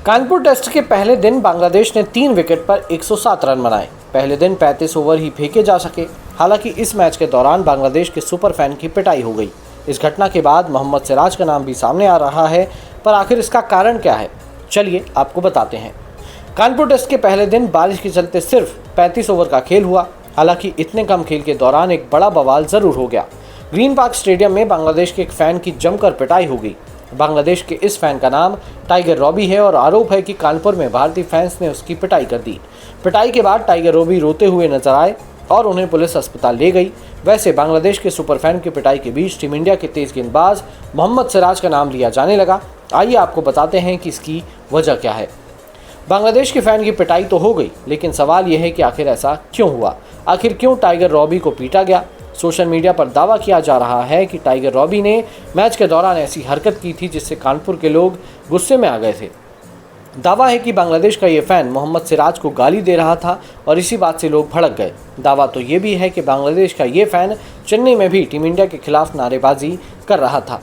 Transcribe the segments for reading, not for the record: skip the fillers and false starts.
Kanpur test के पहले दिन बांग्लादेश ने 3 विकेट पर 107 रन बनाए। पहले दिन 35 ओवर ही फेंके जा सके। हालांकि इस मैच के दौरान बांग्लादेश के सुपर फैन की पिटाई हो गई। इस घटना के बाद मोहम्मद सिराज का नाम भी सामने आ रहा है, पर आखिर इसका कारण क्या है, चलिए आपको बताते हैं। कानपुर टेस्ट के पहले दिन बारिश के चलते सिर्फ 35 ओवर का खेल हुआ। हालांकि इतने कम खेल के दौरान एक बड़ा बवाल जरूर हो गया। ग्रीन पार्क स्टेडियम में बांग्लादेश के एक फैन की जमकर पिटाई हो गई। बांग्लादेश के इस फैन का नाम टाइगर रॉबी है और आरोप है कि कानपुर में भारतीय फैंस ने उसकी पिटाई कर दी। पिटाई के बाद टाइगर रॉबी रोते हुए नजर आए और उन्हें पुलिस अस्पताल ले गई। वैसे बांग्लादेश के सुपर फैन की पिटाई के बीच टीम इंडिया के तेज गेंदबाज मोहम्मद सिराज का नाम लिया जाने लगा। आइए आपको बताते हैं कि इसकी वजह क्या है। बांग्लादेश के फैन की पिटाई तो हो गई, लेकिन सवाल यह है कि आखिर ऐसा क्यों हुआ। आखिर क्यों टाइगर रॉबी को पीटा गया। सोशल मीडिया पर दावा किया जा रहा है कि टाइगर रॉबी ने मैच के दौरान ऐसी हरकत की थी जिससे कानपुर के लोग गुस्से में आ गए थे। दावा है कि बांग्लादेश का ये फैन मोहम्मद सिराज को गाली दे रहा था और इसी बात से लोग भड़क गए। दावा तो ये भी है कि बांग्लादेश का ये फैन चेन्नई में भी टीम इंडिया के खिलाफ नारेबाजी कर रहा था।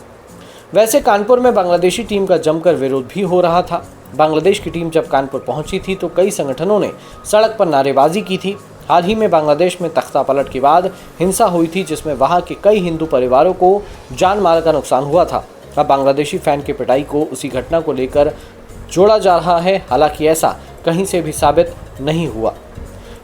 वैसे कानपुर में बांग्लादेशी टीम का जमकर विरोध भी हो रहा था। बांग्लादेश की टीम जब कानपुर पहुंची थी तो कई संगठनों ने सड़क पर नारेबाजी की थी। हाल ही में बांग्लादेश में तख्ता पलट के बाद हिंसा हुई थी, जिसमें वहां के कई हिंदू परिवारों को जान माल का नुकसान हुआ था। अब बांग्लादेशी फैन की पिटाई को उसी घटना को लेकर जोड़ा जा रहा है। हालांकि ऐसा कहीं से भी साबित नहीं हुआ।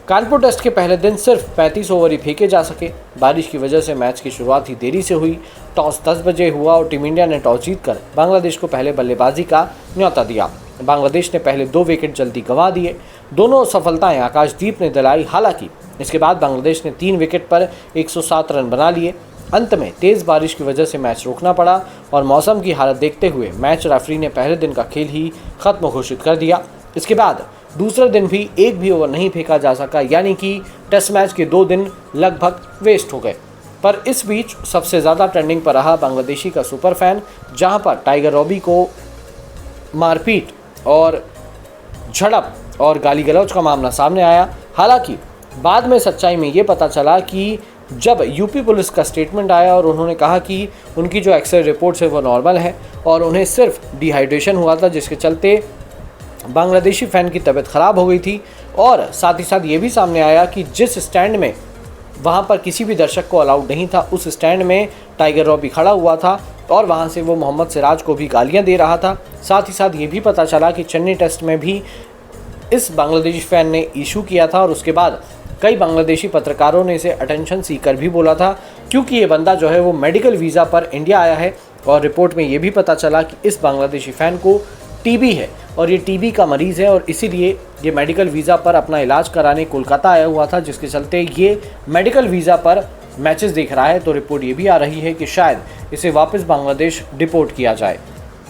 कानपुर टेस्ट के पहले दिन सिर्फ 35 ओवर ही फेंके जा सके। बारिश की वजह से मैच की शुरुआत ही देरी से हुई। टॉस 10 बजे हुआ और टीम इंडिया ने टॉस जीतकर बांग्लादेश को पहले बल्लेबाजी का न्योता दिया। बांग्लादेश ने पहले 2 विकेट जल्दी गंवा दिए। दोनों सफलताएं आकाशदीप ने दिलाई। हालांकि इसके बाद बांग्लादेश ने 3 विकेट पर 107 रन बना लिए। अंत में तेज बारिश की वजह से मैच रोकना पड़ा और मौसम की हालत देखते हुए मैच रेफरी ने पहले दिन का खेल ही खत्म घोषित कर दिया। इसके बाद दूसरे दिन भी एक भी ओवर नहीं फेंका जा सका, यानी कि टेस्ट मैच के 2 दिन लगभग वेस्ट हो गए। पर इस बीच सबसे ज़्यादा ट्रेंडिंग पर रहा बांग्लादेशी का सुपर फैन, जहां पर टाइगर रॉबी को मारपीट और झड़प और गाली गलौज का मामला सामने आया। हालांकि बाद में सच्चाई में ये पता चला कि जब यूपी पुलिस का स्टेटमेंट आया और उन्होंने कहा कि उनकी जो एक्सरे रिपोर्ट्स है वो नॉर्मल है और उन्हें सिर्फ डिहाइड्रेशन हुआ था, जिसके चलते बांग्लादेशी फ़ैन की तबीयत ख़राब हो गई थी। और साथ ही साथ ये भी सामने आया कि जिस स्टैंड में वहाँ पर किसी भी दर्शक को अलाउड नहीं था, उस स्टैंड में टाइगर रॉबी खड़ा हुआ था और वहाँ से वो मोहम्मद सिराज को भी गालियाँ दे रहा था। साथ ही साथ ये भी पता चला कि चेन्नई टेस्ट में भी इस बांग्लादेशी फ़ैन ने इशू किया था और उसके बाद कई बांग्लादेशी पत्रकारों ने इसे अटेंशन सीकर भी बोला था, क्योंकि ये बंदा जो है वो मेडिकल वीज़ा पर इंडिया आया है। और रिपोर्ट में ये भी पता चला कि इस बांग्लादेशी फ़ैन को टीबी है और ये टीबी का मरीज़ है और इसीलिए ये मेडिकल वीज़ा पर अपना इलाज कराने कोलकाता आया हुआ था, जिसके चलते ये मेडिकल वीज़ा पर मैचेस देख रहा है। तो रिपोर्ट ये भी आ रही है कि शायद इसे वापस बांग्लादेश डिपोर्ट किया जाए।